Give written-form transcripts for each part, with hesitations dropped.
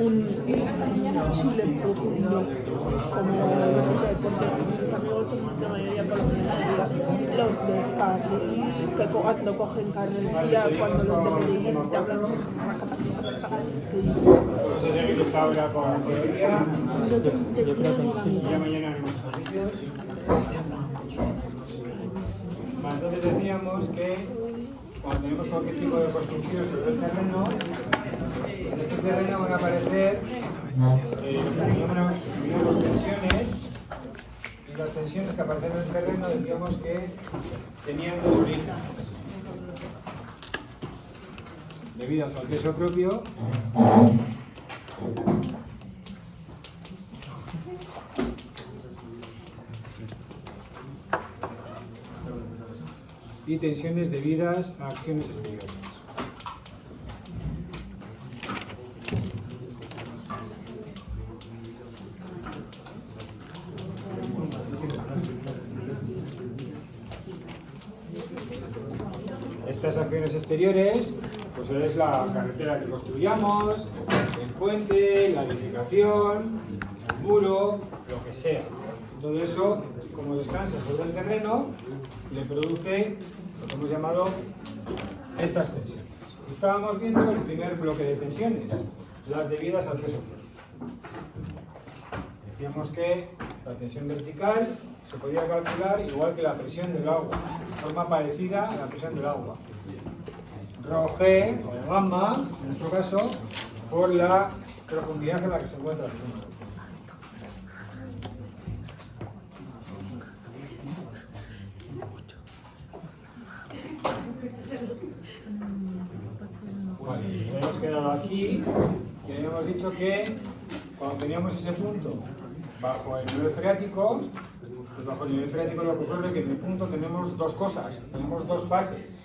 un chile profundo, como no sé, porque mis amigos son de mayoría colombianos, los de Cali, que no cogen carne el día, cuando los de Medellín te hablan Pues ese que está ahora con teoría, ya mañana haremos ejercicios. Entonces decíamos que cuando tenemos cualquier tipo de construcción sobre el terreno, en este terreno van a aparecer tensiones, y las tensiones que aparecen en el terreno decíamos que tenían dos orígenes, debidas al peso propio y tensiones debidas a acciones exteriores. Estas acciones exteriores, pues es la carretera que construyamos, el puente, la edificación, el muro, lo que sea. Todo eso, como descansa sobre el terreno, le produce lo que hemos llamado estas tensiones. Estábamos viendo el primer bloque de tensiones, las debidas al peso propio. Decíamos que la tensión vertical se podía calcular igual que la presión del agua, de forma parecida a la presión del agua. Rho G, o gamma, en nuestro caso, por la profundidad en la que se encuentra el punto. Vale, hemos quedado aquí y habíamos dicho que cuando teníamos ese punto bajo el nivel freático, pues bajo el nivel freático lo que ocurre es que en el punto tenemos dos cosas, tenemos dos fases.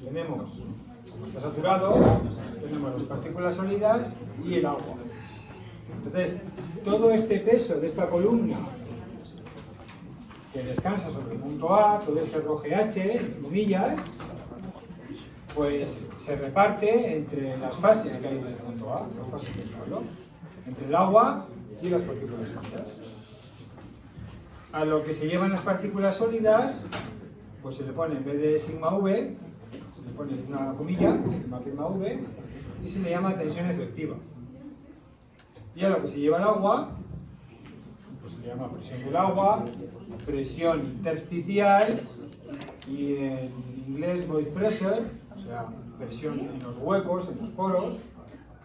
Tenemos, como está saturado, tenemos las partículas sólidas y el agua. Entonces, todo este peso de esta columna que descansa sobre el punto A, todo este ρGH, en comillas, pues se reparte entre las fases que hay en ese punto A, las fases del suelo, entre el agua y las partículas sólidas. A lo que se llevan las partículas sólidas, pues se le pone, en vez de sigma V, se le pone una comilla, sigma V, y se le llama tensión efectiva. Y a lo que se lleva el agua, pues se le llama presión del agua, presión intersticial, y en inglés void pressure, o sea, presión en los huecos, en los poros,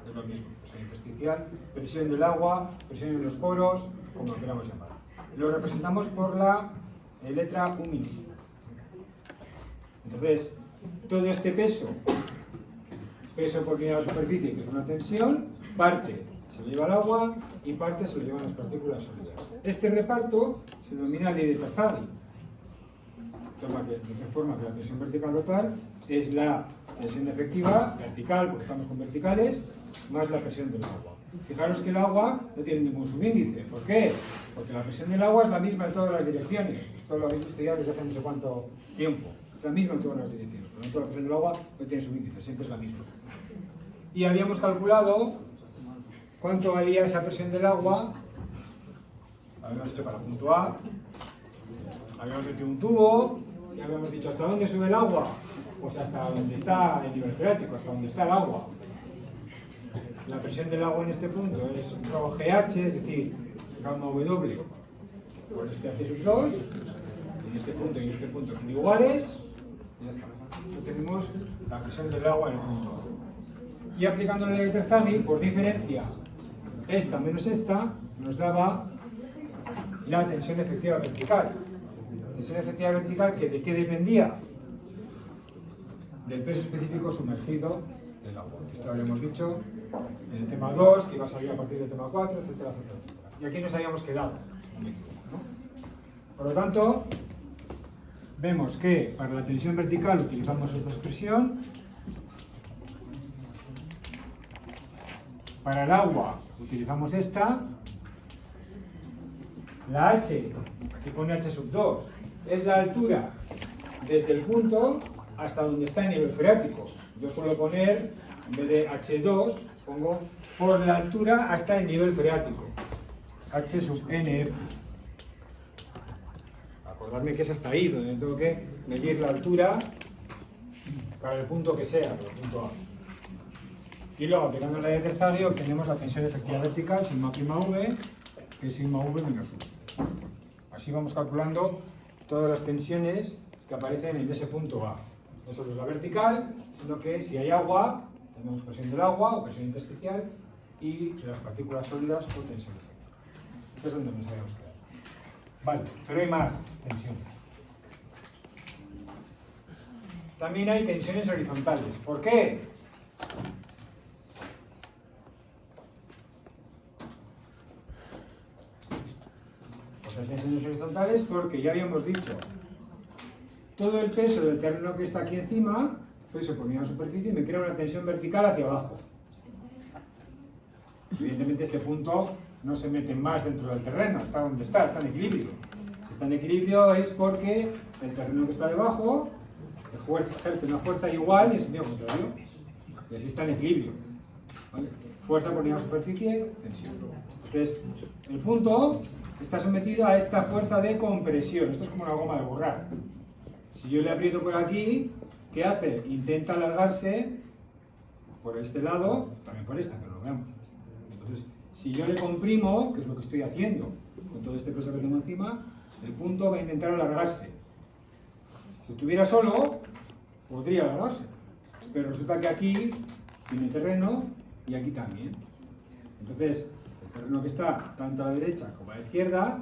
es lo mismo, presión intersticial, presión del agua, presión en los poros, como lo queramos llamar. Lo representamos por la letra U minúscula. Entonces, todo este peso por unidad de superficie, que es una tensión, parte se lo lleva al agua y parte se lo llevan las partículas sólidas. Este reparto se denomina ley de Terzaghi, de forma que la tensión vertical total es la tensión efectiva vertical, porque estamos con verticales, más la presión del agua. Fijaros que el agua no tiene ningún subíndice. ¿Por qué? Porque la presión del agua es la misma en todas las direcciones. Esto lo habéis estudiado desde hace no sé cuánto tiempo. Es la misma en todas las direcciones. Por lo tanto, la presión del agua no tiene subíndice, siempre es la misma. Y habíamos calculado cuánto valía esa presión del agua. Habíamos hecho para el punto A. Habíamos metido un tubo y habíamos dicho ¿hasta dónde sube el agua? Pues hasta donde está el nivel freático, hasta donde está el agua. La presión del agua en este punto es ρGH, es decir, gamma W por este H2, en este punto y en este punto son iguales, y ya está. Entonces tenemos la presión del agua en el punto A. Y aplicando la ley de Terzaghi, por diferencia, esta menos esta, nos daba la tensión efectiva vertical. Tensión efectiva vertical, que ¿de qué dependía? Del peso específico sumergido del agua. Esto lo habíamos dicho en el tema 2, que iba a salir a partir del tema 4, etcétera, etcétera. Y aquí nos habíamos quedado, ¿no? Por lo tanto, vemos que para la tensión vertical utilizamos esta expresión. Para el agua utilizamos esta. La H, aquí pone H2, es la altura desde el punto hasta donde está el nivel freático. Yo suelo poner, en vez de H2, pongo por la altura hasta el nivel freático, H sub NF. Acordarme que es hasta ahí donde tengo que medir la altura para el punto que sea, para el punto A. Y luego, aplicando la ley de Terzadio, obtenemos la tensión efectiva vertical, sigma prima V, que es sigma V menos 1. Así vamos calculando todas las tensiones que aparecen en ese punto A. No solo es la vertical, sino que si hay agua, tenemos presión del agua o presión intersticial, y de las partículas sólidas o tensión efectiva. Esto es donde nos habíamos quedado. Vale, pero hay más tensiones. También hay tensiones horizontales. ¿Por qué? Pues hay tensiones horizontales porque ya habíamos dicho, todo el peso del terreno que está aquí encima, peso por unidad de superficie, me crea una tensión vertical hacia abajo. Evidentemente este punto no se mete más dentro del terreno, está donde está en equilibrio. Si está en equilibrio es porque el terreno que está debajo ejerce una fuerza igual en sentido contrario. Y así está en equilibrio. ¿Vale? Fuerza por unidad de superficie, tensión. Entonces, el punto está sometido a esta fuerza de compresión. Esto es como una goma de borrar. Si yo le aprieto por aquí, ¿qué hace? Intenta alargarse por este lado, también por esta, que lo veamos. Entonces, si yo le comprimo, que es lo que estoy haciendo con todo este peso que tengo encima, el punto va a intentar alargarse. Si estuviera solo, podría alargarse. Pero resulta que aquí tiene terreno y aquí también. Entonces, el terreno que está tanto a la derecha como a la izquierda,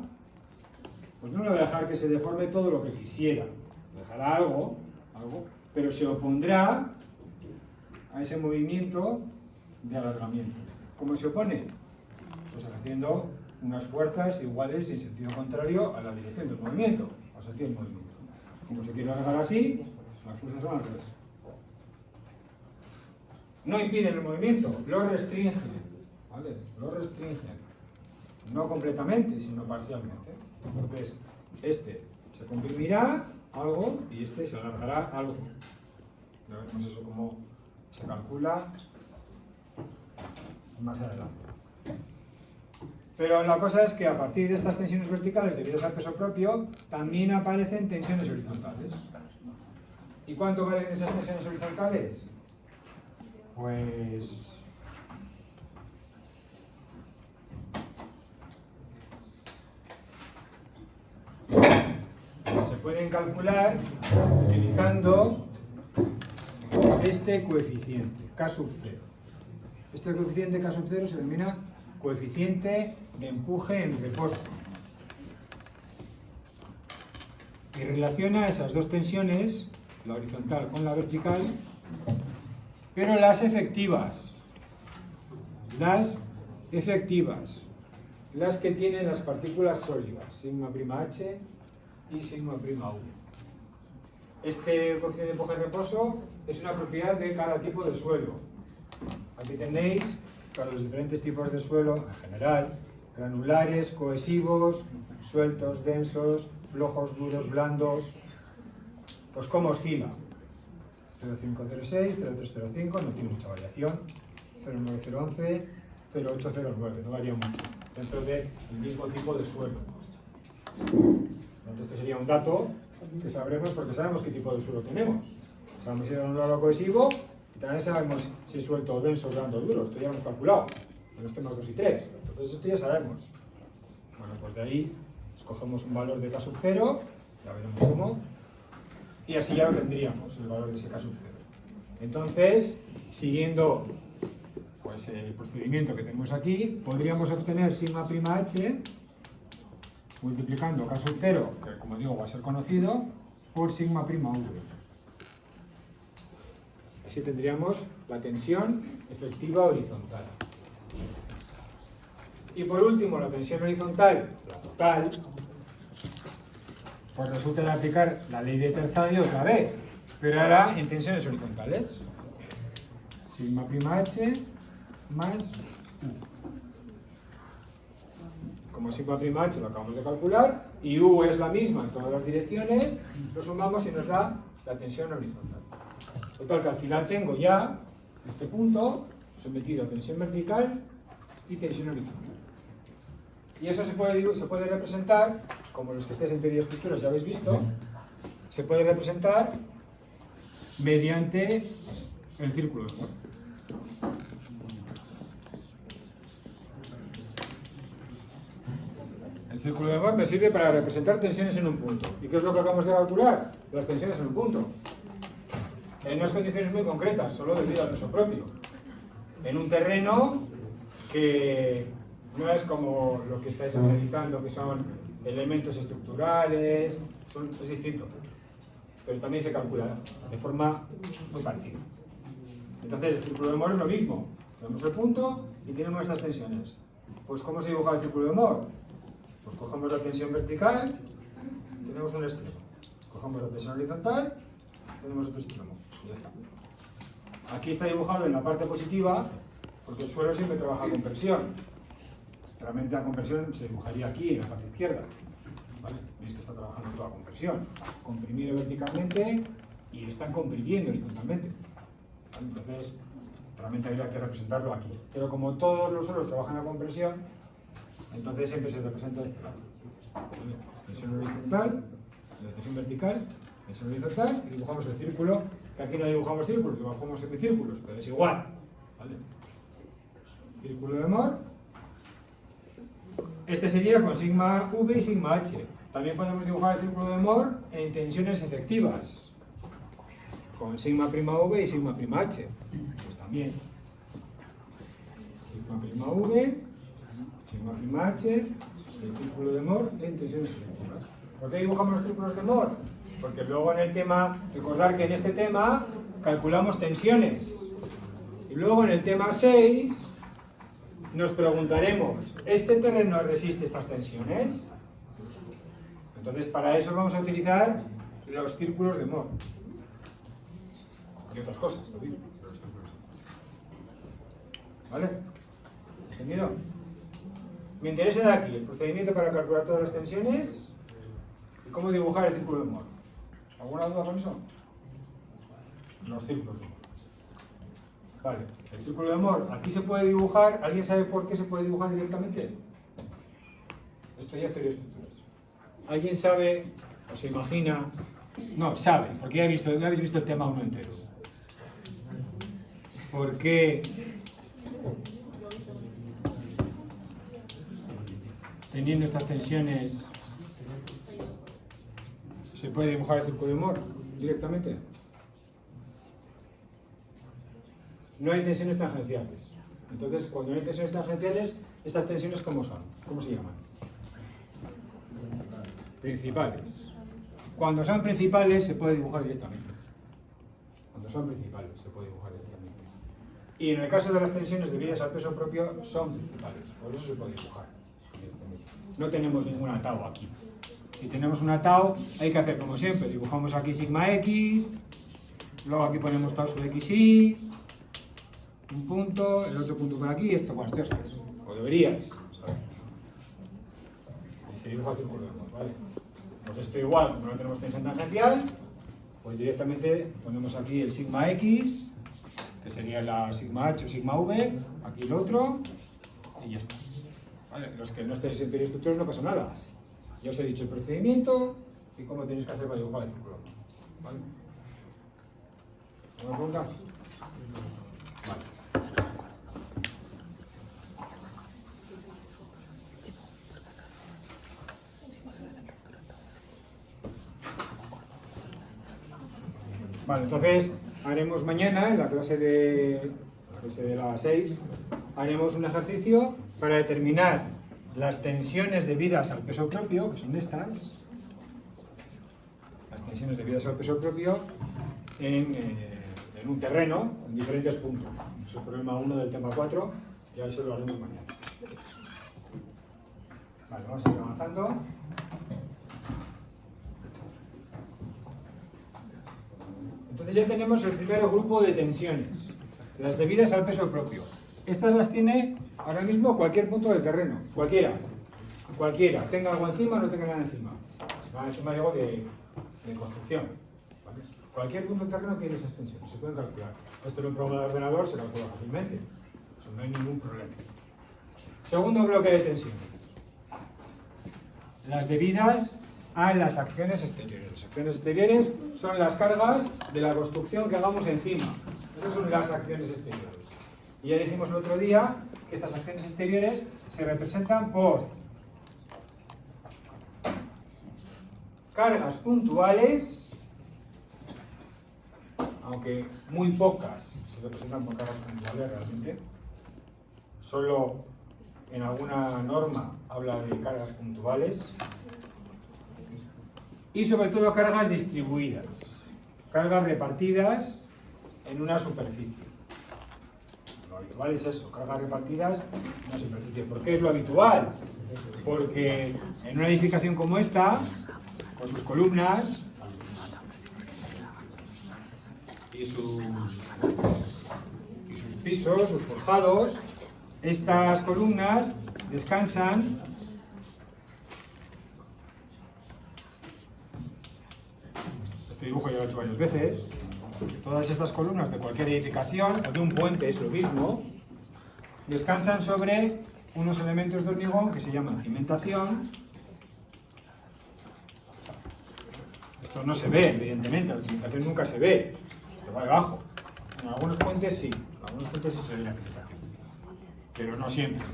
pues no le voy a dejar que se deforme todo lo que quisiera. Le dejará algo, pero se opondrá a ese movimiento de alargamiento. ¿Cómo se opone? Pues haciendo unas fuerzas iguales en sentido contrario a la dirección del movimiento, al sentido del movimiento. Como se quiere alargar así, las fuerzas van al revés. No impiden el movimiento, lo restringen. ¿Vale? Lo restringen. No completamente, sino parcialmente. Entonces, este se comprimirá algo y este se alargará algo. Ya veremos eso cómo se calcula más adelante. Pero la cosa es que a partir de estas tensiones verticales debidas al peso propio, también aparecen tensiones horizontales. ¿Y cuánto valen esas tensiones horizontales? Pues se pueden calcular utilizando este coeficiente, K sub 0. Este coeficiente K sub 0 se denomina coeficiente de empuje en reposo. Y relaciona esas dos tensiones, la horizontal con la vertical, pero las efectivas, las que tienen las partículas sólidas, sigma prima H y sigma prima V. Este coeficiente de empuje en reposo es una propiedad de cada tipo de suelo. Aquí tenéis para los diferentes tipos de suelo en general, granulares, cohesivos, sueltos, densos, flojos, duros, blandos, pues cómo oscila. 0,506, 0,305, no tiene mucha variación, 0,9011, 0,809, no varía mucho, dentro del mismo tipo de suelo. Entonces, este sería un dato que sabremos porque sabemos qué tipo de suelo tenemos. Sabemos si es granular o cohesivo y también sabemos si es suelto, denso, blando o duro. Esto ya hemos calculado en los temas 2 y 3. Entonces, esto ya sabemos. Bueno, pues de ahí escogemos un valor de K sub 0, ya veremos cómo. Y así ya obtendríamos el valor de ese K sub 0. Entonces, siguiendo pues, el procedimiento que tenemos aquí, podríamos obtener sigma prima H multiplicando K sub 0, que como digo va a ser conocido, por sigma prima V. Así tendríamos la tensión efectiva horizontal. Y por último, la tensión horizontal, la total, pues resulta de aplicar la ley de Terzadio otra vez, pero ahora en tensiones horizontales. Sigma prima H más U. Como sigma prima H lo acabamos de calcular y U es la misma en todas las direcciones, lo sumamos y nos da la tensión horizontal. Total que al final tengo ya este punto sometido a tensión vertical y tensión horizontal. Y eso se puede representar, como los que estéis en teoría de estructuras ya habéis visto, se puede representar mediante el círculo de Mohr. El círculo de Mohr me sirve para representar tensiones en un punto. ¿Y qué es lo que acabamos de calcular? Las tensiones en un punto. En unas condiciones muy concretas, solo debido al peso propio. En un terreno que no es como lo que estáis analizando, que son elementos estructurales, es distinto. Pero también se calcula de forma muy parecida. Entonces, el círculo de Mohr es lo mismo. Tenemos el punto y tenemos estas tensiones. Pues, ¿cómo se dibuja el círculo de Mohr? Pues cogemos la tensión vertical, tenemos un extremo. Cogemos la tensión horizontal, tenemos otro extremo. Y ya está. Aquí está dibujado en la parte positiva, porque el suelo siempre trabaja con presión. Realmente la compresión se dibujaría aquí, en la parte izquierda. ¿Vale? Veis que está trabajando toda con presión. Comprimido verticalmente y están comprimiendo horizontalmente. ¿Vale? Entonces, realmente habría que representarlo aquí. Pero como todos los suelos trabajan a compresión, entonces siempre se representa de este lado. ¿Vale? Tensión horizontal, tensión vertical, tensión horizontal, y dibujamos el círculo, que aquí no dibujamos círculos, dibujamos semicírculos, pero es igual. ¿Vale? Círculo de Mohr. Este sería con sigma V y sigma H. También podemos dibujar el círculo de Mohr en tensiones efectivas, con sigma prima V y sigma prima H. Pues también. Sigma prima V, sigma prima H, el círculo de Mohr en tensiones efectivas. ¿Por qué dibujamos los círculos de Mohr? Porque luego en el tema, recordar que en este tema calculamos tensiones. Y luego en el tema 6 nos preguntaremos, ¿este terreno resiste estas tensiones? Entonces, para eso vamos a utilizar los círculos de Mohr. Y otras cosas, lo digo, los círculos de Mohr. ¿Vale? ¿Entendido? Me interesa de aquí el procedimiento para calcular todas las tensiones y cómo dibujar el círculo de Mohr. ¿Alguna duda con eso? Los círculos de Mohr. Vale, el círculo de Mohr aquí se puede dibujar. ¿Alguien sabe por qué se puede dibujar directamente? Esto ya es teoría de estructuras. ¿Alguien sabe o se imagina? No, sabe, porque ya habéis visto el tema 1 entero. ¿Por qué teniendo estas tensiones se puede dibujar el círculo de Mohr directamente? No hay tensiones tangenciales. Entonces, cuando no hay tensiones tangenciales, estas tensiones ¿cómo son? ¿Cómo se llaman? Principales. Cuando son principales se puede dibujar directamente. Cuando son principales se puede dibujar directamente. Y en el caso de las tensiones debidas al peso propio son principales. Por eso se puede dibujar directamente. No tenemos ninguna tau aquí. Si tenemos una tau, hay que hacer como siempre. Dibujamos aquí sigma x, luego aquí ponemos tau sub xy, un punto, el otro punto por aquí, esto, bueno, esto es, o deberíais saber. Y se dibuja el círculo de Mohr, ¿vale? Pues esto igual, como no tenemos tensión tangencial, pues directamente ponemos aquí el sigma x, que sería la sigma h o sigma v, aquí el otro, y ya está. ¿Vale? Los que no estéis en teoría de estructuras no pasa nada. Ya os he dicho el procedimiento y cómo tenéis que hacer para dibujar el círculo. ¿Vale? ¿Alguna pregunta? Vale. Vale, entonces haremos mañana en la clase de las 6, haremos un ejercicio para determinar las tensiones debidas al peso propio, que son estas, las tensiones debidas al peso propio en un terreno, en diferentes puntos. Es el problema 1 del tema 4, y a eso lo haremos mañana. Vale, vamos a ir avanzando. Entonces ya tenemos el primer grupo de tensiones, las debidas al peso propio. Estas las tiene ahora mismo cualquier punto del terreno, cualquiera, tenga algo encima o no tenga nada encima. Encima digo de construcción. ¿Vale? Cualquier punto del terreno tiene esas tensiones, se pueden calcular. Esto en un programa de ordenador se calcula fácilmente, eso no hay ningún problema. Segundo bloque de tensiones. Las debidas a las acciones exteriores. Las acciones exteriores son las cargas de la construcción que hagamos encima. Esas son las acciones exteriores. Y ya dijimos el otro día que estas acciones exteriores se representan por cargas puntuales, aunque muy pocas se representan por cargas puntuales realmente. Solo en alguna norma habla de cargas puntuales. Y sobre todo cargas distribuidas, cargas repartidas en una superficie. Lo habitual es eso, cargas repartidas en una superficie. ¿Por qué es lo habitual? Porque en una edificación como esta, con sus columnas y sus pisos, sus forjados, estas columnas descansan este dibujo ya lo he hecho varias veces. Todas estas columnas de cualquier edificación o de un puente es lo mismo, descansan sobre unos elementos de hormigón que se llaman cimentación. Esto no se ve, evidentemente, la cimentación nunca se ve, se va debajo. En algunos puentes sí, se ve la cimentación, pero no siempre.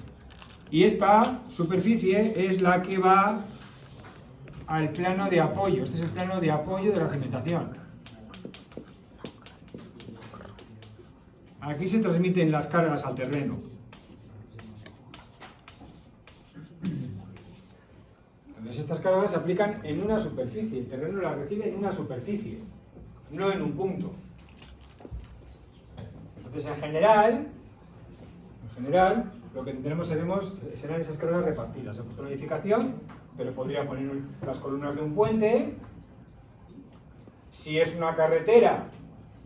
Y esta superficie es la que va al plano de apoyo. Este es el plano de apoyo de la cimentación. Aquí se transmiten las cargas al terreno. Entonces estas cargas se aplican en una superficie. El terreno las recibe en una superficie, no en un punto. Entonces en general, lo que tendremos serán esas cargas repartidas. He puesto una edificación, pero podría poner las columnas de un puente. Si es una carretera,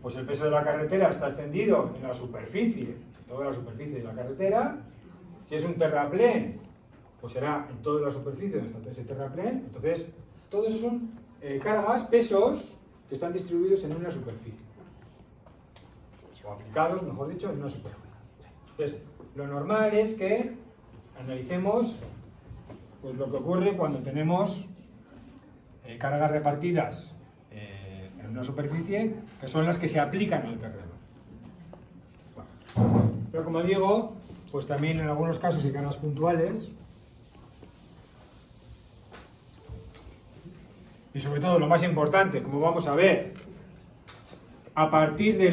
pues el peso de la carretera está extendido en la superficie, toda la superficie de la carretera. Si es un terraplén, pues será en toda la superficie donde está ese terraplén. Entonces, todo eso son cargas, pesos, que están distribuidos en una superficie. O aplicados, mejor dicho, en una superficie. Entonces, lo normal es que analicemos pues lo que ocurre cuando tenemos cargas repartidas en una superficie, que son las que se aplican al terreno. Bueno, pero como digo, pues también en algunos casos hay cargas puntuales. Y sobre todo, lo más importante, como vamos a ver, a partir de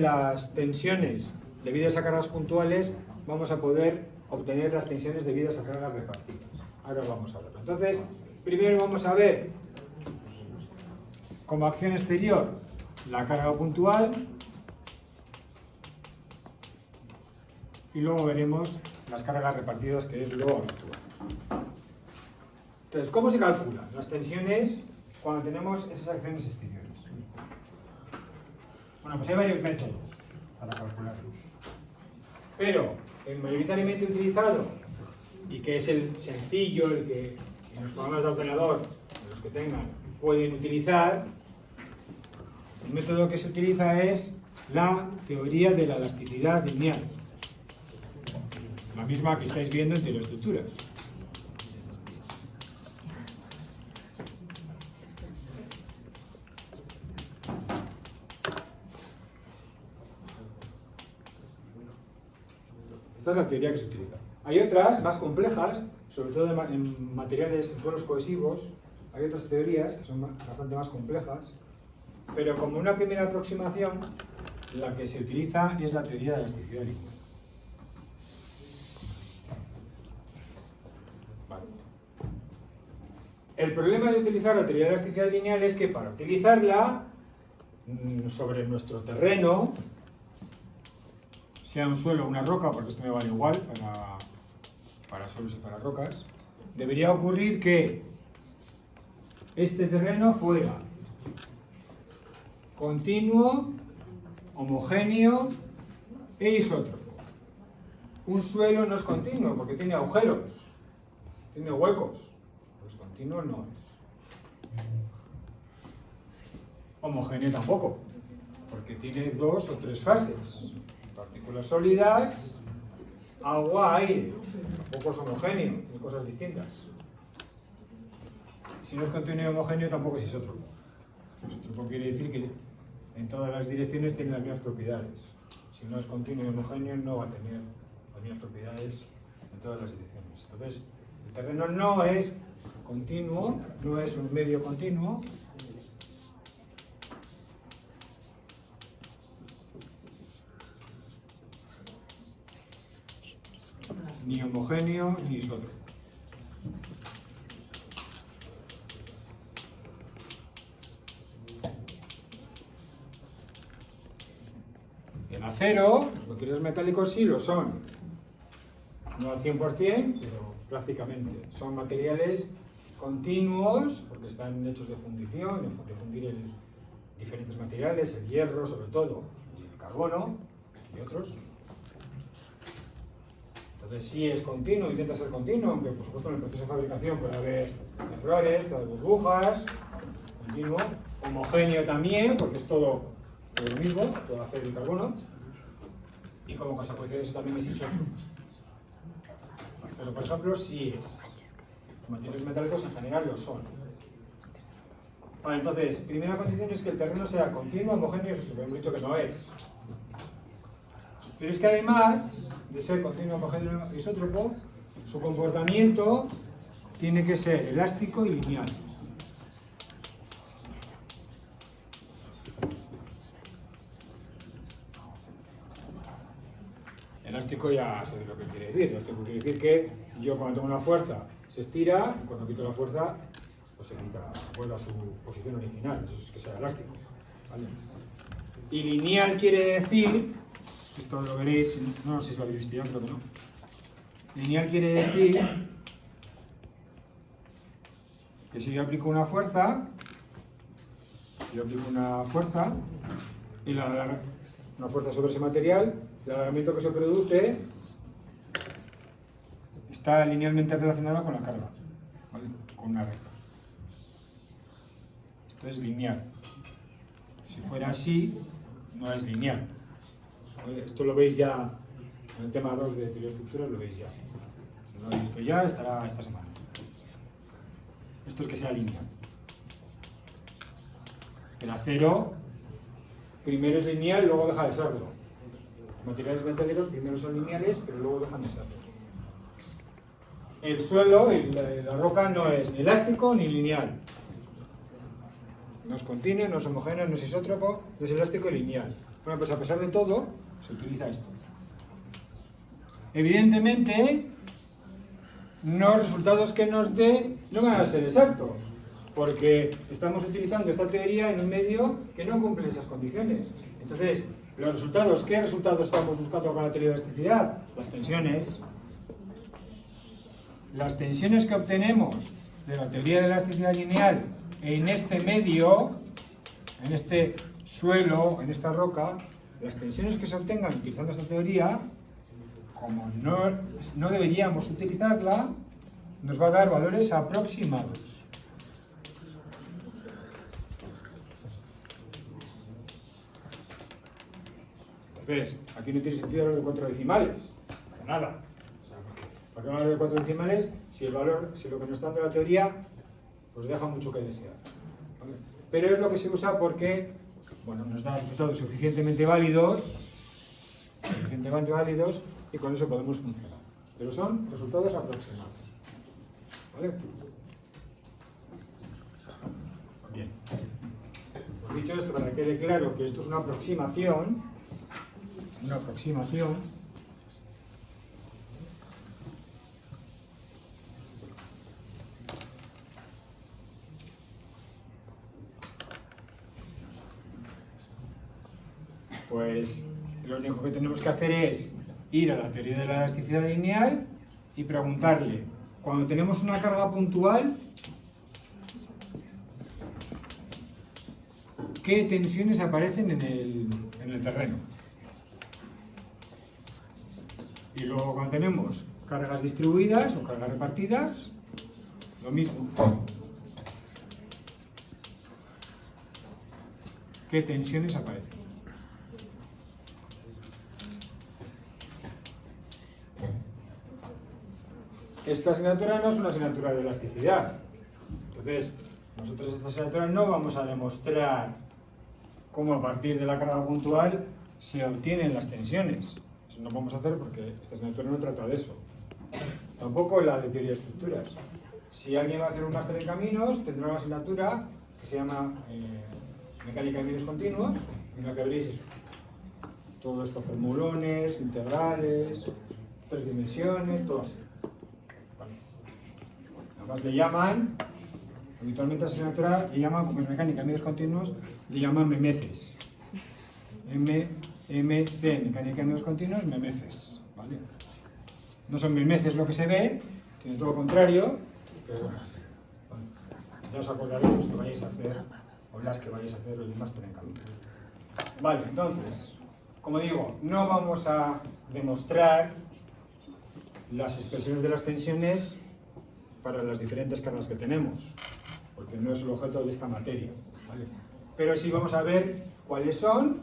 las tensiones debidas a cargas puntuales, vamos a poder obtener las tensiones debidas a cargas repartidas. Ahora vamos a verlo. Entonces, primero vamos a ver como acción exterior la carga puntual y luego veremos las cargas repartidas, que es lo habitual. Entonces, ¿cómo se calculan las tensiones cuando tenemos esas acciones exteriores? Bueno, pues hay varios métodos para calcularlos. Pero el mayoritariamente utilizado, y que es el sencillo, el que en los programas de ordenador, los que tengan, pueden utilizar, el método que se utiliza es la teoría de la elasticidad lineal, la misma que estáis viendo en teorestructuras. Esta es la teoría que se utiliza. Hay otras más complejas, sobre todo en materiales, en suelos cohesivos. Hay otras teorías que son bastante más complejas, pero como una primera aproximación, la que se utiliza es la teoría de la elasticidad lineal. Vale. El problema de utilizar la teoría de la elasticidad lineal es que para utilizarla sobre nuestro terreno, sea un suelo o una roca, porque esto me vale igual para suelos y para rocas, debería ocurrir que este terreno fuera continuo, homogéneo e isótropo. Un suelo no es continuo porque tiene agujeros, tiene huecos, pues continuo no es. Homogéneo tampoco, porque tiene 2 o 3 fases. Partículas sólidas, agua, aire. Tampoco es homogéneo, son cosas distintas. Si no es continuo y homogéneo, tampoco es isótropo. Isótropo quiere decir que en todas las direcciones tiene las mismas propiedades. Si no es continuo y homogéneo, no va a tener las mismas propiedades en todas las direcciones. Entonces, el terreno no es continuo, no es un medio continuo. Ni homogéneo ni isótropo. En acero, los materiales metálicos sí lo son. No al 100%, pero prácticamente. Son materiales continuos, porque están hechos de fundición, de fundir diferentes materiales, el hierro sobre todo, y el carbono y otros. Entonces sí es continuo, intenta ser continuo, aunque por supuesto en el proceso de fabricación puede haber errores, puede haber burbujas, continuo, homogéneo también, porque es todo lo mismo, todo acero y carbono, y como consecuencia de eso también es isótropo. Pero por ejemplo sí es. Los materiales metálicos en general lo son. Vale, entonces, primera condición es que el terreno sea continuo, homogéneo y isótropo. Hemos dicho que no es. Pero es que además de ser continuo, homogéneo y isótropo, su comportamiento tiene que ser elástico y lineal. Elástico ya sé lo que quiere decir. Elástico quiere decir que yo cuando tengo una fuerza se estira y cuando quito la fuerza pues se quita, vuelve a su posición original. Eso es que sea elástico. ¿Vale? Y lineal quiere decir, esto lo veréis, no sé si lo habéis visto ya, creo que no. Lineal quiere decir que si yo aplico una fuerza, y una fuerza sobre ese material, el alargamiento que se produce está linealmente relacionado con la carga, ¿vale? Con una recta. Esto es lineal. Si fuera así, no es lineal. Esto lo veis ya en el tema 2 de teoría de estructuras, lo veis ya. Si no lo habéis visto ya, estará esta semana. Esto es que sea lineal. El acero primero es lineal, luego deja de serlo. Los materiales metálicos primero son lineales, pero luego dejan de serlo. El suelo, la roca, no es ni elástico ni lineal. No es continuo, no es homogéneo, no es isótropo, no es elástico y lineal. Bueno, pues a pesar de todo, se utiliza esto. Evidentemente, los resultados que nos dé no van a ser exactos, porque estamos utilizando esta teoría en un medio que no cumple esas condiciones. Entonces, los resultados, ¿qué resultados estamos buscando con la teoría de elasticidad? Las tensiones. Las tensiones que obtenemos de la teoría de elasticidad lineal en este medio, en este suelo, en esta roca, las tensiones que se obtengan utilizando esta teoría, como no deberíamos utilizarla, nos va a dar valores aproximados. Entonces, aquí no tiene sentido hablar de 4 decimales, para nada. ¿Para qué hablar de 4 decimales si el valor, si lo que nos está dando la teoría, pues deja mucho que desear? ¿Vale? Pero es lo que se usa porque, bueno, nos da resultados suficientemente válidos, y con eso podemos funcionar. Pero son resultados aproximados. ¿Vale? Bien. Pues dicho esto, para que quede claro que esto es una aproximación, pues lo único que tenemos que hacer es ir a la teoría de la elasticidad lineal y preguntarle, cuando tenemos una carga puntual, ¿qué tensiones aparecen en el terreno? Y luego cuando tenemos cargas distribuidas o cargas repartidas, lo mismo. ¿Qué tensiones aparecen? esta asignatura no es una asignatura de elasticidad. Entonces, nosotros esta asignatura no vamos a demostrar cómo a partir de la carga puntual se obtienen las tensiones. Eso no vamos a hacer porque esta asignatura no trata de eso. Tampoco la de teoría de estructuras. Si alguien va a hacer un máster en caminos, tendrá una asignatura que se llama mecánica de medios continuos, en la que veréis eso. Todo esto, formulones, integrales, 3 dimensiones, todo así. Vale. Además le llaman, habitualmente a esa asignatura le llaman, como es mecánica de medios continuos, le llaman memeces. MC, mecánica de medios continuos, memeces. ¿Vale? No son memeces lo que se ve, tiene todo lo contrario, pero bueno, ya os acordaréis los que vayáis a hacer, o las que vayáis a hacer el máster en camino. Vale, entonces, como digo, no vamos a demostrar las expresiones de las tensiones para las diferentes cargas que tenemos, porque no es el objeto de esta materia, ¿vale? Pero sí vamos a ver cuáles son,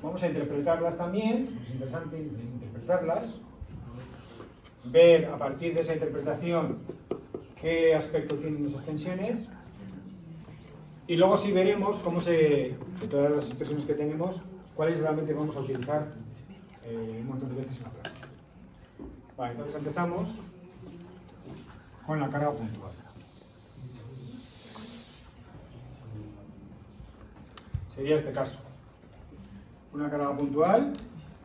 vamos a interpretarlas también, es interesante interpretarlas, ver a partir de esa interpretación qué aspecto tienen esas tensiones, y luego sí veremos cómo de todas las expresiones que tenemos, cuáles realmente vamos a utilizar un montón de veces en la clase. Vale, entonces empezamos con la carga puntual. Sería este caso. Una carga puntual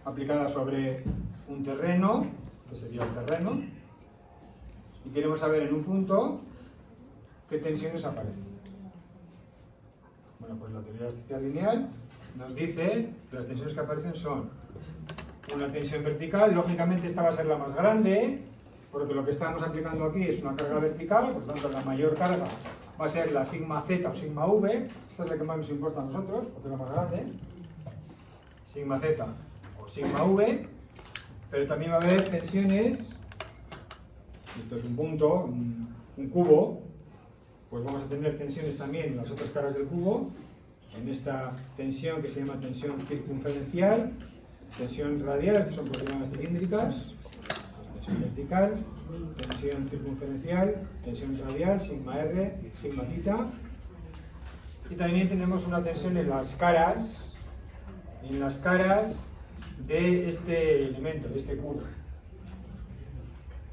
aplicada sobre un terreno, que sería el terreno, y queremos saber en un punto qué tensiones aparecen. Bueno, pues la teoría de elasticidad lineal nos dice que las tensiones que aparecen son una tensión vertical, lógicamente esta va a ser la más grande, porque lo que estamos aplicando aquí es una carga vertical, por lo tanto la mayor carga va a ser la sigma z o sigma v, esta es la que más nos importa a nosotros, porque es la más grande, sigma z o sigma v, pero también va a haber tensiones, esto es un punto, un cubo, pues vamos a tener tensiones también en las otras caras del cubo, en esta tensión que se llama tensión circunferencial, tensión radial, estas son propiedades cilíndricas, tensión vertical, tensión circunferencial, tensión radial, sigma r, sigma θ, y también tenemos una tensión en las caras de este elemento, de este cubo,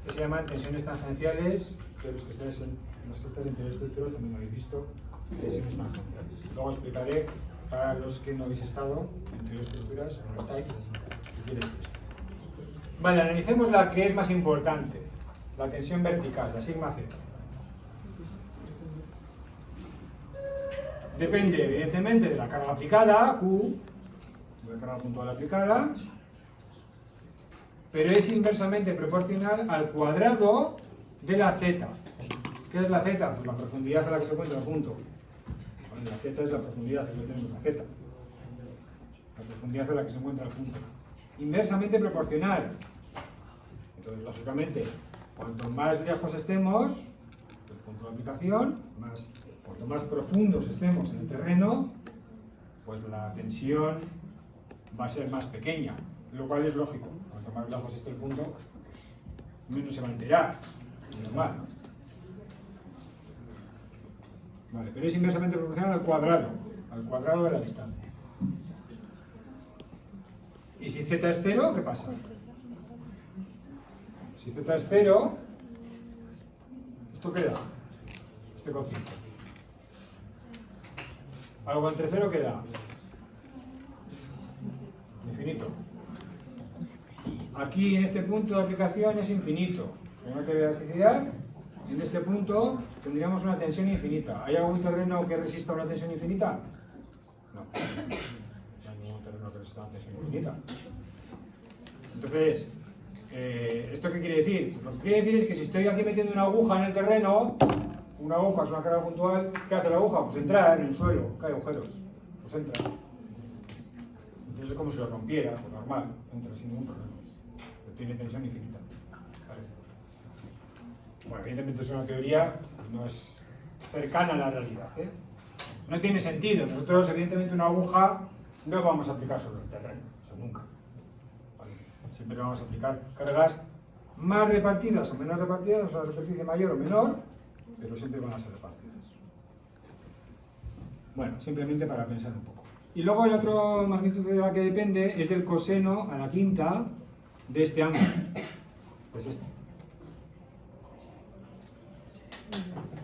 que se llaman tensiones tangenciales, que los que estáis en teoría de estructuras también lo habéis visto, tensiones tangenciales. Luego explicaré para los que no habéis estado en teoría de estructuras, no estáis, qué quiere decir esto. Vale, analicemos la que es más importante, la tensión vertical, la sigma z. Depende evidentemente de la carga aplicada, Q, de la carga puntual aplicada, pero es inversamente proporcional al cuadrado de la z. ¿Qué es la z? Pues la profundidad a la que se encuentra el punto. Bueno, la z es la profundidad, aquí lo tenemos, la z. La profundidad a la que se encuentra el punto. Inversamente proporcional. Entonces, lógicamente, cuanto más lejos estemos del punto de aplicación, cuanto más profundos estemos en el terreno, pues la tensión va a ser más pequeña, lo cual es lógico. Cuanto más lejos esté el punto, pues menos se va a enterar. Es normal, ¿no? Vale, pero es inversamente proporcional al cuadrado de la distancia. Y si z es 0, ¿qué pasa? Si z es 0, ¿esto qué da? Este cociente. Algo entre 0, ¿qué da? Infinito. Aquí en este punto de aplicación es infinito. En una teoría de elasticidad, en este punto tendríamos una tensión infinita. ¿Hay algún terreno que resista una tensión infinita? No. No hay ningún terreno que resista una tensión infinita. Entonces, ¿esto qué quiere decir? Pues lo que quiere decir es que si estoy aquí metiendo una aguja en el terreno, una aguja es una carga puntual, ¿qué hace la aguja? Pues entra en el suelo, cae agujeros, pues entra. Entonces es como si lo rompiera, pues normal, entra sin ningún problema. Pero tiene tensión infinita. ¿Vale? Bueno, evidentemente es una teoría, no es cercana a la realidad, ¿eh? No tiene sentido. Nosotros, evidentemente, una aguja no vamos a aplicar sobre el terreno, eso nunca. ¿Vale? Siempre vamos a aplicar cargas más repartidas o menos repartidas, o sea, la superficie mayor o menor, pero siempre van a ser repartidas. Bueno, simplemente para pensar un poco. Y luego el otro magnitud de la que depende es del coseno a la quinta de este ángulo. Pues este.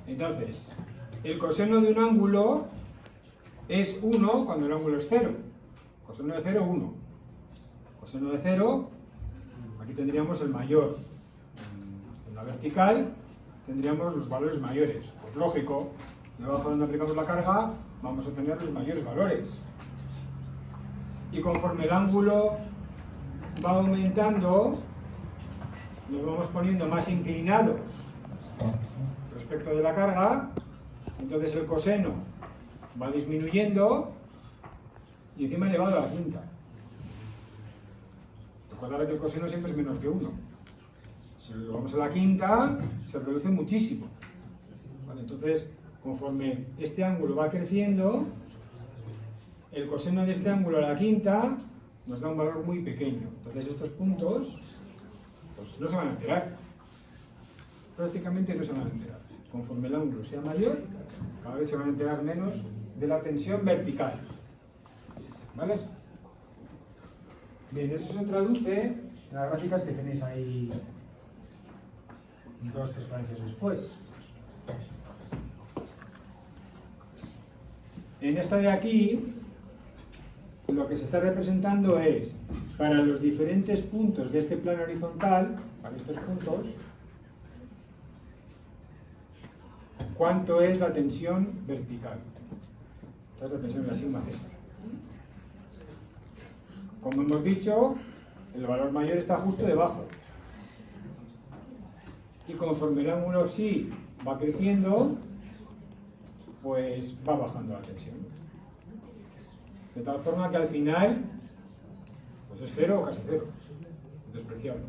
Entonces, el coseno de un ángulo es 1 cuando el ángulo es 0. Coseno de 0, 1. Coseno de 0, aquí tendríamos el mayor. En la vertical tendríamos los valores mayores. Pues lógico, debajo donde aplicamos la carga vamos a tener los mayores valores. Y conforme el ángulo va aumentando, nos vamos poniendo más inclinados respecto de la carga, entonces el coseno va disminuyendo y encima elevado a la quinta. Recordad que el coseno siempre es menos que 1. Si lo vamos a la quinta, se reduce muchísimo. ¿Vale? Entonces, conforme este ángulo va creciendo, el coseno de este ángulo a la quinta nos da un valor muy pequeño. Entonces estos puntos pues, no se van a enterar. Prácticamente no se van a enterar. Conforme el ángulo sea mayor, cada vez se van a enterar menos de la tensión vertical. ¿Vale? Bien, eso se traduce en las gráficas que tenéis ahí 2 transparencias después. En esta de aquí, lo que se está representando es, para los diferentes puntos de este plano horizontal, para estos puntos, cuánto es la tensión vertical. Esta es la tensión de la sigma César. Como hemos dicho, el valor mayor está justo debajo. Y conforme el ángulo psi va creciendo, pues va bajando la tensión. De tal forma que al final, pues es 0 o casi 0. Despreciable.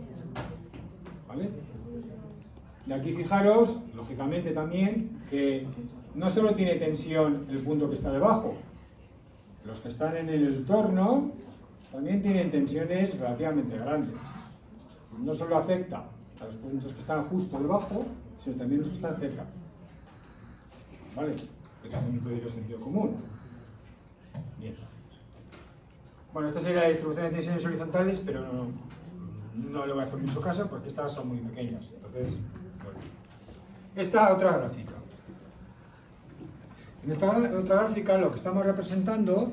¿Vale? Y aquí fijaros, lógicamente también, que no solo tiene tensión el punto que está debajo. Los que están en el entorno también tienen tensiones relativamente grandes. No solo afecta a los puntos que están justo debajo, sino también los que están cerca. ¿Vale? Que también puede ir el sentido común. Bien. Bueno, esta sería la distribución de tensiones horizontales, pero no le voy a hacer mucho caso porque estas son muy pequeñas. Entonces, bueno. Esta otra gráfica. En esta otra gráfica lo que estamos representando,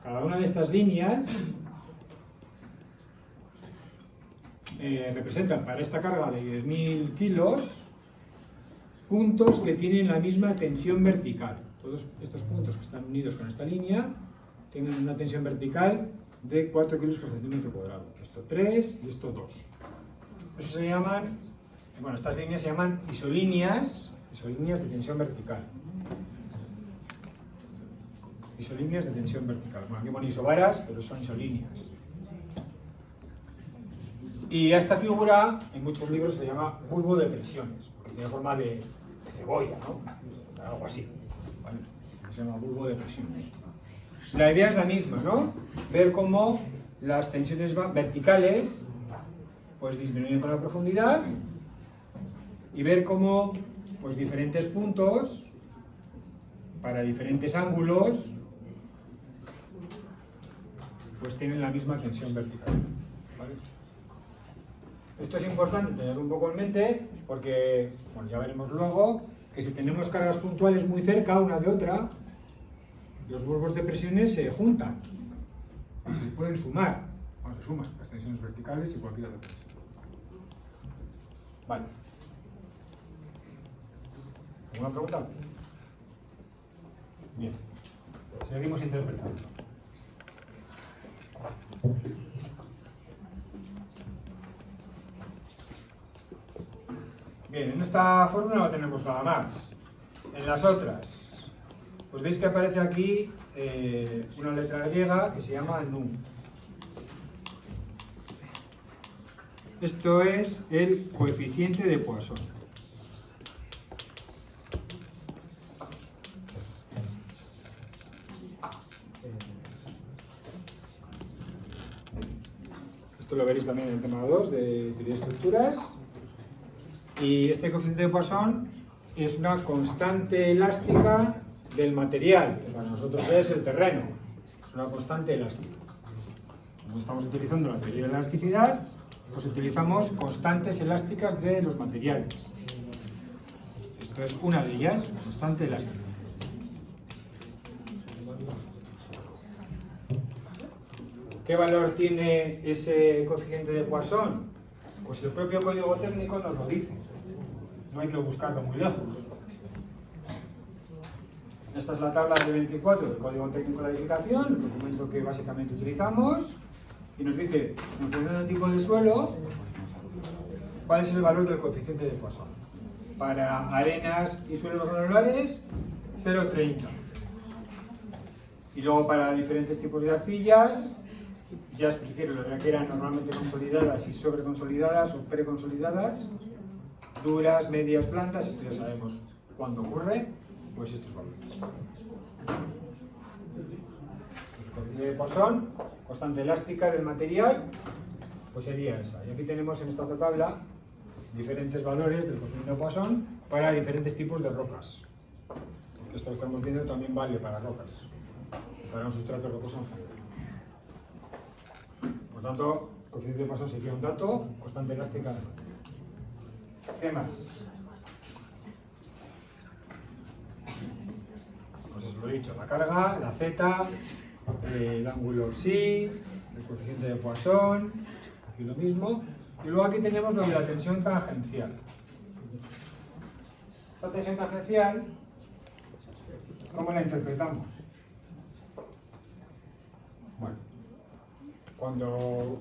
cada una de estas líneas representan para esta carga de 10.000 kilos puntos que tienen la misma tensión vertical. Todos estos puntos que están unidos con esta línea tienen una tensión vertical de 4 kilos por centímetro cuadrado. Esto 3 y esto 2. Eso se llaman, bueno, estas líneas se llaman isolíneas de tensión vertical. Isolíneas de tensión vertical. Bueno, aquí ponen isobaras, pero son isolíneas. Y a esta figura, en muchos libros se llama bulbo de presiones, porque tiene forma de cebolla, ¿no? Algo así. ¿Vale? Se llama bulbo de presiones. La idea es la misma, ¿no? Ver cómo las tensiones verticales pues disminuyen con la profundidad y ver cómo pues diferentes puntos para diferentes ángulos pues tienen la misma tensión vertical. ¿Vale? Esto es importante tenerlo un poco en mente porque, bueno, ya veremos luego que si tenemos cargas puntuales muy cerca una de otra, los bulbos de presiones se juntan, se pueden sumar, bueno, se suman las tensiones verticales y cualquiera de otras. Vale. ¿Alguna pregunta? Bien, seguimos interpretando. Bien, en esta fórmula no tenemos nada más. En las otras, pues veis que aparece aquí una letra griega que se llama nu. Esto es el coeficiente de Poisson. Esto lo veréis también en el tema 2 de teoría de estructuras. Y este coeficiente de Poisson es una constante elástica del material, que para nosotros es el terreno. Es una constante elástica. Como estamos utilizando la teoría de la elasticidad, pues utilizamos constantes elásticas de los materiales. Esto es una de ellas, constante elástica. ¿Qué valor tiene ese coeficiente de Poisson? Pues el propio código técnico nos lo dice. No hay que buscarlo muy lejos. Esta es la tabla de 24 del Código Técnico de la Edificación, el documento que básicamente utilizamos, y nos dice, en función del tipo de suelo, cuál es el valor del coeficiente de Poisson. Para arenas y suelos granulares, 0,30. Y luego para diferentes tipos de arcillas, ya os prefiero las que eran normalmente consolidadas y sobreconsolidadas o preconsolidadas, duras, medias, blandas, esto ya sabemos cuándo ocurre, pues estos valores. El coeficiente de Poisson, constante elástica del material, pues sería esa. Y aquí tenemos en esta otra tabla diferentes valores del coeficiente de Poisson para diferentes tipos de rocas. Porque esto que estamos viendo también vale para rocas, para un sustrato rocoso en general. Por tanto, el coeficiente de Poisson sería un dato, constante elástica del material. ¿Qué más? Pues eso lo he dicho, la carga, la z, el ángulo psi, el coeficiente de Poisson, aquí lo mismo. Y luego aquí tenemos lo de la tensión tangencial. Esta tensión tangencial, ¿cómo la interpretamos? Bueno, cuando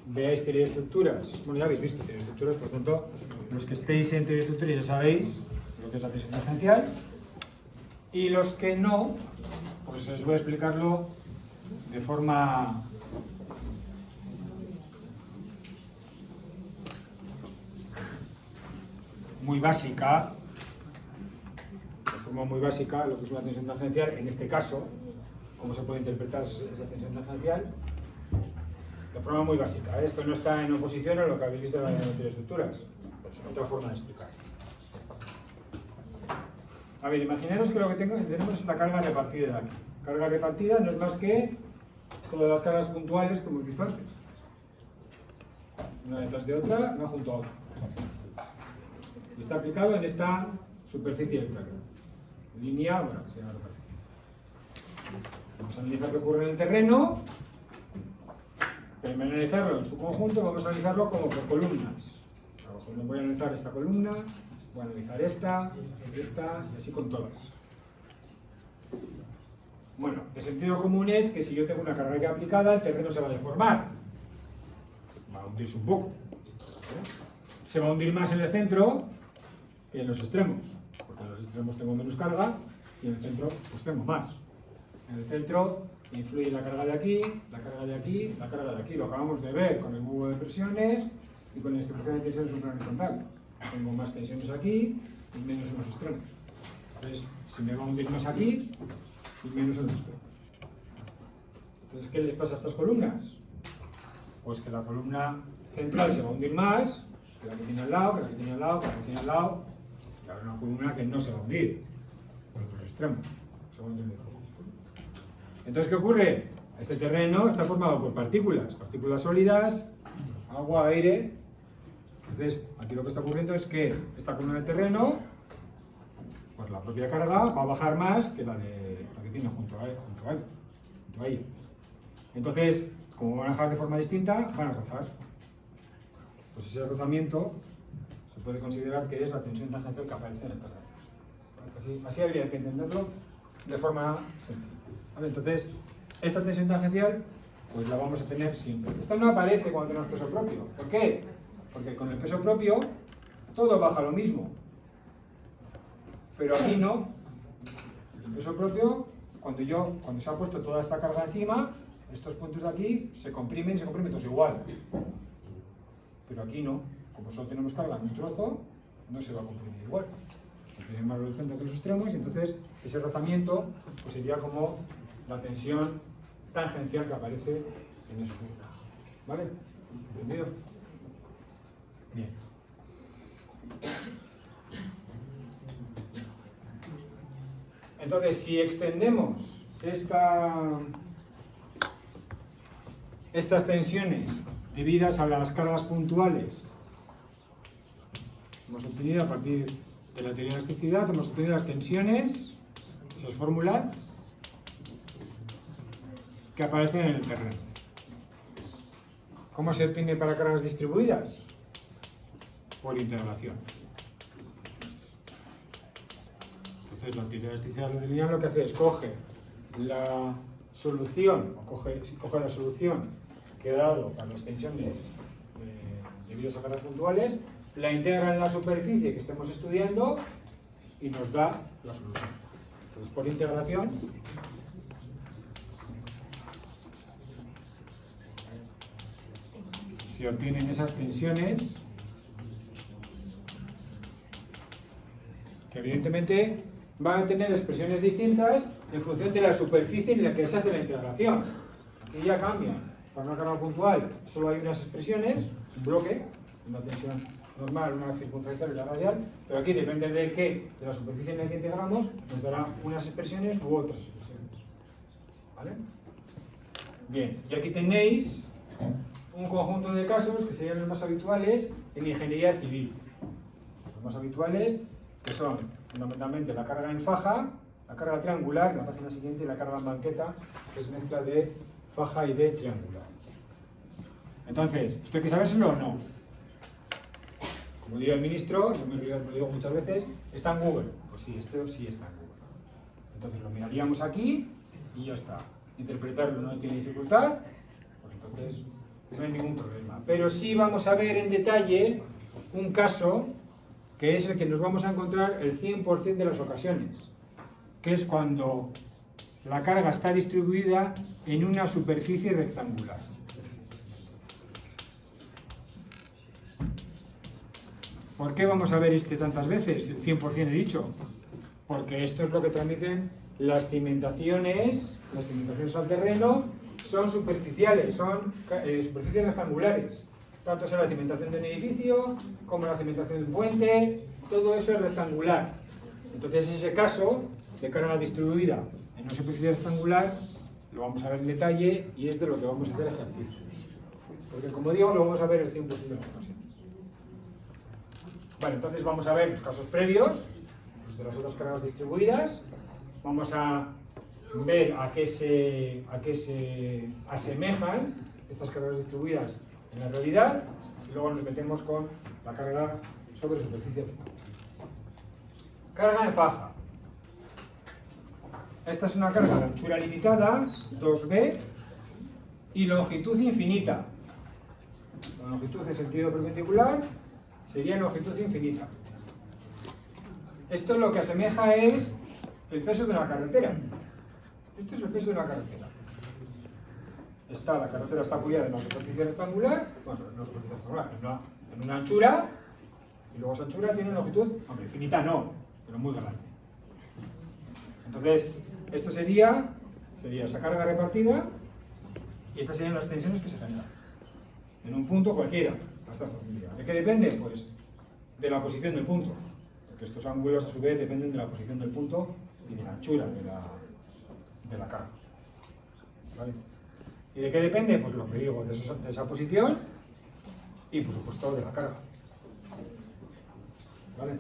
veáis teoría de estructuras, bueno, ya habéis visto teoría de estructuras, por tanto, los que estéis en teoría de estructuras ya sabéis lo que es la tensión tangencial, y los que no, pues os voy a explicarlo de forma muy básica, lo que es una tensión tangencial, en este caso, cómo se puede interpretar esa tensión tangencial, de forma muy básica. Esto no está en oposición a lo que habéis visto en la teoría de estructuras, es otra forma de explicar. A ver, imaginaros que lo que tenemos es la carga repartida de aquí. Carga repartida no es más que todas las cargas puntuales que hemos visto antes. Una detrás de otra, una junto a otra. Y está aplicado en esta superficie del terreno. Línea, bueno, que se llama superficie. Vamos a analizar qué ocurre en el terreno. Pero en vez de analizarlo en su conjunto, vamos a analizarlo como por columnas. Voy a analizar esta columna, voy a analizar esta, y así con todas. Bueno, de sentido común es que si yo tengo una carga aquí aplicada, el terreno se va a deformar. Va a hundirse un poco. Se va a hundir más en el centro que en los extremos. Porque en los extremos tengo menos carga y en el centro pues tengo más. En el centro influye la carga de aquí, la carga de aquí, la carga de aquí. Lo acabamos de ver con el cubo de presiones y con la distribución de tensiones suprahorizontal. Tengo más tensiones aquí y menos en los extremos. Entonces, se me va a hundir más aquí y menos en los extremos. Entonces, ¿qué les pasa a estas columnas? Pues que la columna central se va a hundir más que la que tiene al lado, que la que tiene al lado, que la que tiene al lado. Y habrá una columna que no se va a hundir por los extremos. Se va a hundir mejor. Entonces, ¿qué ocurre? Este terreno está formado por partículas sólidas, agua, aire. Entonces, aquí lo que está ocurriendo es que esta columna de terreno, pues la propia carga va a bajar más que la que tiene junto a ella. Entonces, como van a bajar de forma distinta, van a rozar. Pues ese rozamiento se puede considerar que es la tensión tangencial que aparece en el terreno. Así habría que entenderlo de forma sencilla. ¿Vale? Entonces, esta tensión tangencial, pues la vamos a tener siempre. Esta no aparece cuando tenemos peso propio. ¿Por qué? Porque con el peso propio todo baja lo mismo. Pero aquí no. El peso propio, cuando se ha puesto toda esta carga encima, estos puntos de aquí se comprimen todos igual. Pero aquí no. Como solo tenemos carga en un trozo, no se va a comprimir igual. Tiene más reducción que los extremos y entonces ese rozamiento pues sería como la tensión tangencial que aparece en esos números. ¿Vale? ¿Entendido? Bien. Entonces, si extendemos estas tensiones debidas a las cargas puntuales, hemos obtenido a partir de la teoría de elasticidad, hemos obtenido las tensiones, esas fórmulas que aparecen en el terreno. ¿Cómo se obtiene para cargas distribuidas? Por integración. Entonces la teoría de elasticidad lineal lo que hace es coge la solución, coge la solución que he dado para las tensiones debidas a cargas puntuales, la integra en la superficie que estemos estudiando y nos da la solución. Entonces por integración se obtienen esas tensiones que evidentemente van a tener expresiones distintas en función de la superficie en la que se hace la integración. Aquí ya cambia. Para una carga puntual solo hay unas expresiones, un bloque, una tensión normal, una circunferencial y la radial, pero aquí depende de qué, de la superficie en la que integramos, nos dará unas expresiones u otras expresiones. ¿Vale? Bien, y aquí tenéis un conjunto de casos que serían los más habituales en ingeniería civil. Los más habituales que son fundamentalmente la carga en faja, la carga triangular, en la página siguiente, y la carga en banqueta, que es mezcla de faja y de triangular. Entonces, ¿esto hay que sabérselo o no? Como diría el ministro, yo me lo digo muchas veces, ¿está en Google? Pues sí, esto sí está en Google. Entonces lo miraríamos aquí y ya está. Interpretarlo no tiene dificultad, pues entonces no hay ningún problema. Pero sí vamos a ver en detalle un caso que es el que nos vamos a encontrar el 100% de las ocasiones, que es cuando la carga está distribuida en una superficie rectangular. ¿Por qué vamos a ver este tantas veces? El 100% he dicho. Porque esto es lo que transmiten las cimentaciones al terreno, son superficiales, son superficies rectangulares. Tanto sea la cimentación de un edificio como la cimentación de un puente, todo eso es rectangular. Entonces ese caso de carga distribuida en una superficie rectangular lo vamos a ver en detalle y es de lo que vamos a hacer ejercicios. Porque como digo, lo vamos a ver el 100% de las ocasiones. Vale, entonces vamos a ver los casos previos, los de las otras cargas distribuidas. Vamos a ver a qué se asemejan estas cargas distribuidas en la realidad y luego nos metemos con la carga sobre superficie rectangular. Carga en faja. Esta es una carga de anchura limitada, 2b, y longitud infinita. La longitud en sentido perpendicular sería longitud infinita. Esto lo que asemeja es el peso de una carretera. Esto es el peso de una carretera. La carretera está apoyada en una superficie rectangular, bueno, no superficie rectangular, en una anchura, y luego esa anchura tiene longitud, hombre, infinita no, pero muy grande. Entonces, esto sería esa carga repartida, y estas serían las tensiones que se generan en un punto cualquiera, a esta profundidad. ¿De qué depende? Pues de la posición del punto, porque estos ángulos a su vez dependen de la posición del punto y de la anchura de la carga. ¿Vale? ¿Y de qué depende? Pues lo que digo, de esa posición y por supuesto de la carga. ¿Vale?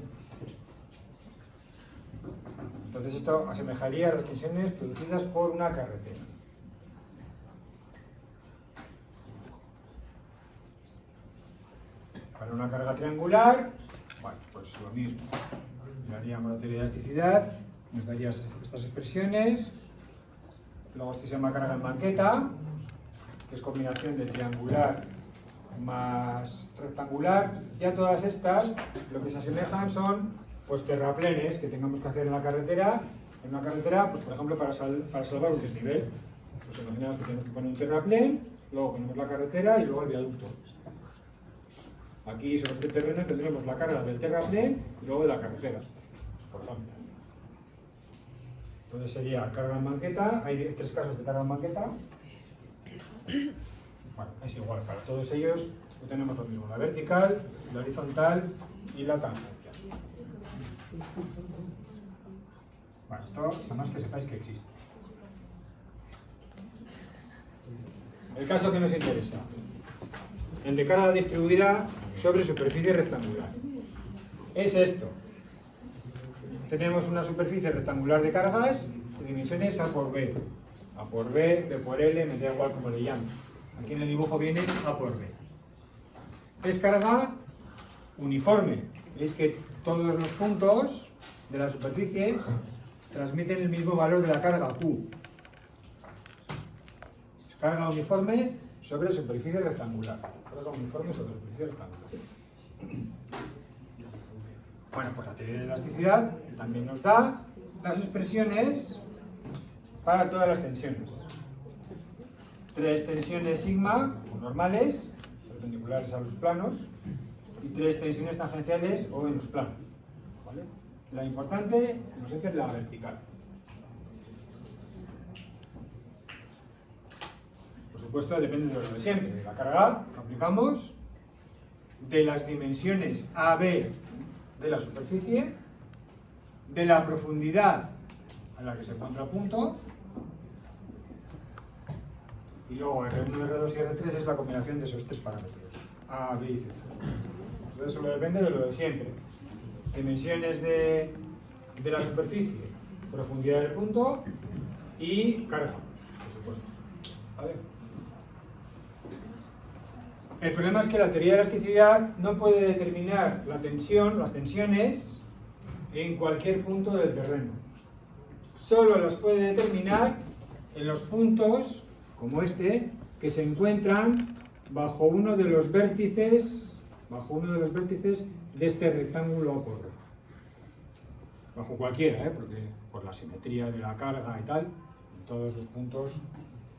Entonces esto asemejaría a las tensiones producidas por una carretera. Para una carga triangular, bueno, pues lo mismo. Miraríamos la teoría de elasticidad, nos daría estas expresiones. Luego esto se llama carga en banqueta, que es combinación de triangular más rectangular. Ya todas estas lo que se asemejan son pues terraplenes que tengamos que hacer en la carretera. En una carretera, pues por ejemplo para salvar un desnivel. Pues imaginamos que tenemos que poner un terraplén, luego ponemos la carretera y luego el viaducto. Aquí sobre este terreno tendremos la carga del terraplén y luego de la carretera, por ejemplo. Entonces sería carga en banqueta. Hay 3 casos de carga en banqueta. Bueno, es igual, para todos ellos tenemos lo mismo, la vertical, la horizontal y la tangencia. Bueno, esto nada más que sepáis que existe. El caso que nos interesa, el de carga distribuida sobre superficie rectangular. Es esto. Tenemos una superficie rectangular de cargas de dimensiones A por B. A por B, B por L, me da igual como le llamo. Aquí en el dibujo viene A por B. Es carga uniforme. Veis que todos los puntos de la superficie transmiten el mismo valor de la carga Q. Es carga uniforme sobre superficie rectangular. Carga uniforme sobre superficie rectangular. Bueno, pues la teoría de elasticidad también nos da las expresiones para todas las tensiones. 3 tensiones sigma, normales, perpendiculares a los planos, y 3 tensiones tangenciales o en los planos. ¿Vale? La importante, como siempre, es la vertical. Por supuesto, depende de lo de siempre, de la carga que aplicamos, de las dimensiones AB de la superficie, de la profundidad a la que se encuentra el punto, y luego R1, R2 y R3 es la combinación de esos 3 parámetros, A, B y C. Entonces solo depende de lo de siempre. Dimensiones de la superficie, profundidad del punto y carga, por supuesto. ¿Vale? El problema es que la teoría de elasticidad no puede determinar la tensión, las tensiones, en cualquier punto del terreno. Solo las puede determinar en los puntos, como este, que se encuentran bajo uno de los vértices de este rectángulo A por B. Bajo cualquiera, porque por la simetría de la carga y tal, en todos los puntos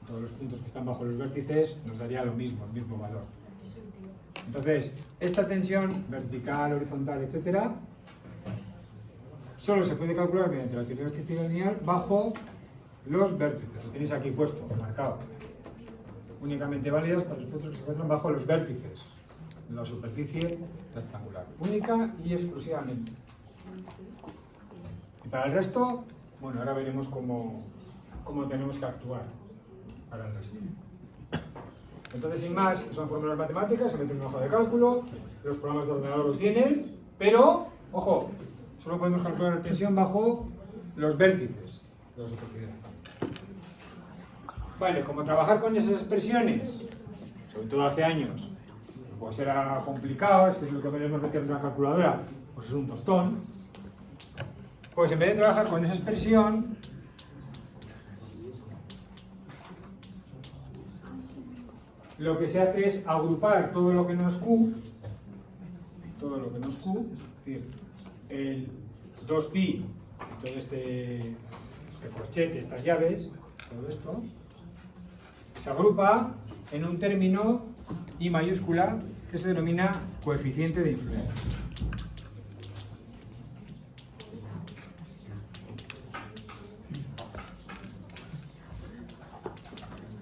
que están bajo los vértices nos daría lo mismo, el mismo valor. Entonces, esta tensión vertical, horizontal, etcétera, solo se puede calcular mediante la teoría de elasticidad lineal bajo los vértices. Lo tenéis aquí puesto, marcado. Únicamente válidas para los puntos que se encuentran bajo los vértices de la superficie rectangular. Única y exclusivamente. Y para el resto, bueno, ahora veremos cómo tenemos que actuar para el resto. Entonces, sin más, son fórmulas matemáticas, se meten en una hoja de cálculo, los programas de ordenador lo tienen, pero, ojo, solo podemos calcular la tensión bajo los vértices de la superficie. Vale, como trabajar con esas expresiones, sobre todo hace años, pues era complicado, si es lo que podemos meter en una calculadora, pues es un tostón. Pues en vez de trabajar con esa expresión, lo que se hace es agrupar todo lo que no es Q, es decir, el 2pi, todo este corchete, estas llaves, todo esto, se agrupa en un término I mayúscula que se denomina coeficiente de influencia.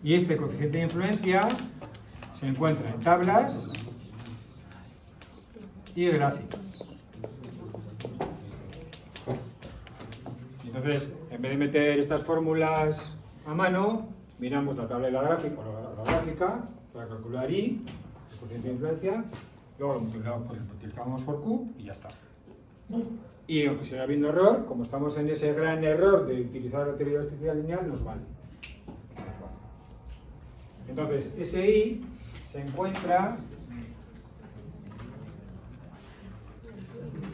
Y este coeficiente de influencia se encuentra en tablas y gráficas. Entonces, en vez de meter estas fórmulas a mano, miramos la tabla y la gráfica para calcular I, el coeficiente de influencia, luego lo multiplicamos por Q y ya está. Y aunque siga habiendo error, como estamos en ese gran error de utilizar la teoría de elasticidad lineal, nos vale. Entonces, ese I se encuentra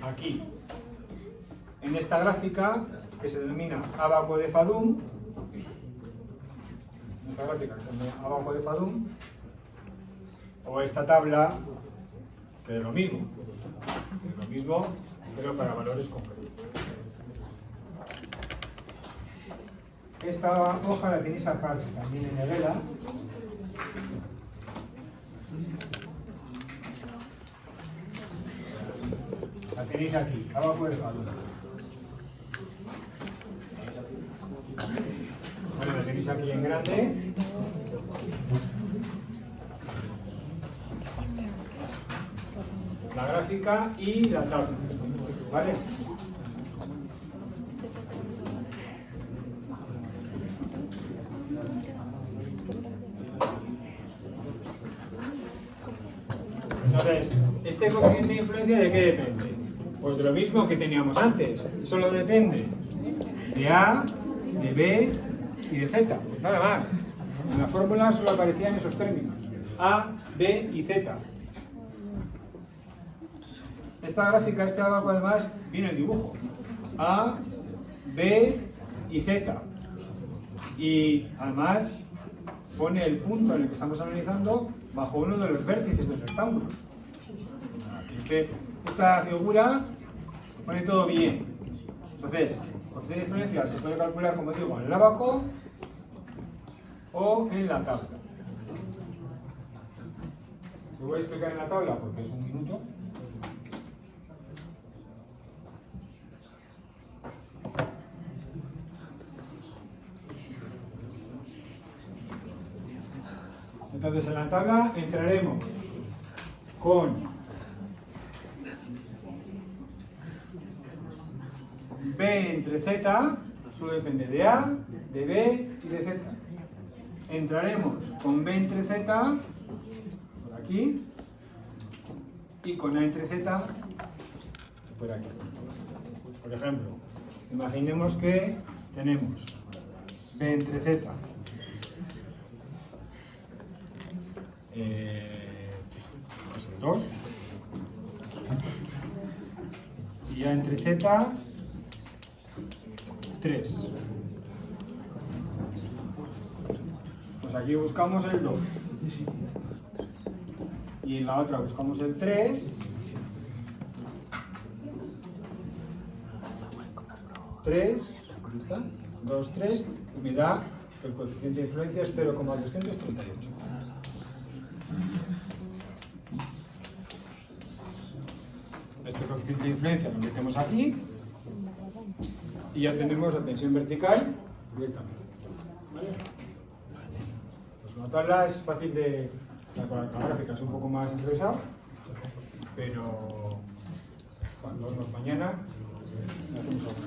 aquí, en esta gráfica que se denomina abaco de Fadum, o esta tabla, que es lo mismo, pero para valores concretos. Esta hoja la tenéis aparte, también en Evela. La tenéis aquí, abajo del Fadum. Bueno, la tenéis aquí en grande. la gráfica y la tabla. ¿Vale? Entonces, ¿este coeficiente de influencia de qué depende? Pues de lo mismo que teníamos antes. Solo depende de A, de B y de Z. Nada más. En la fórmula solo aparecían esos términos. A, B y Z. Esta gráfica, este abajo además, viene el dibujo. A, B y Z. Y además pone el punto en el que estamos analizando bajo uno de los vértices del rectángulo. Esta figura pone todo bien. Entonces, el coeficiente de influencia se puede calcular, como digo, en el abaco o en la tabla. Lo voy a explicar en la tabla porque es un minuto. Entonces, en la tabla entraremos con B entre Z, solo depende de A, de B y de Z. Entraremos con B entre Z, por aquí, y con A entre Z, por aquí. Por ejemplo, imaginemos que tenemos B entre Z, pues el 2, y A entre Z, 3. Pues aquí buscamos el 2. Y en la otra buscamos el 3. 3, aquí está, 2, 3, y me da que el coeficiente de influencia es 0,238. Este coeficiente de influencia lo metemos aquí y ya tenemos la tensión vertical directamente. ¿Vale? Pues la tabla es fácil de... La gráfica es un poco más interesada, pero cuando vemos mañana hacemos algo.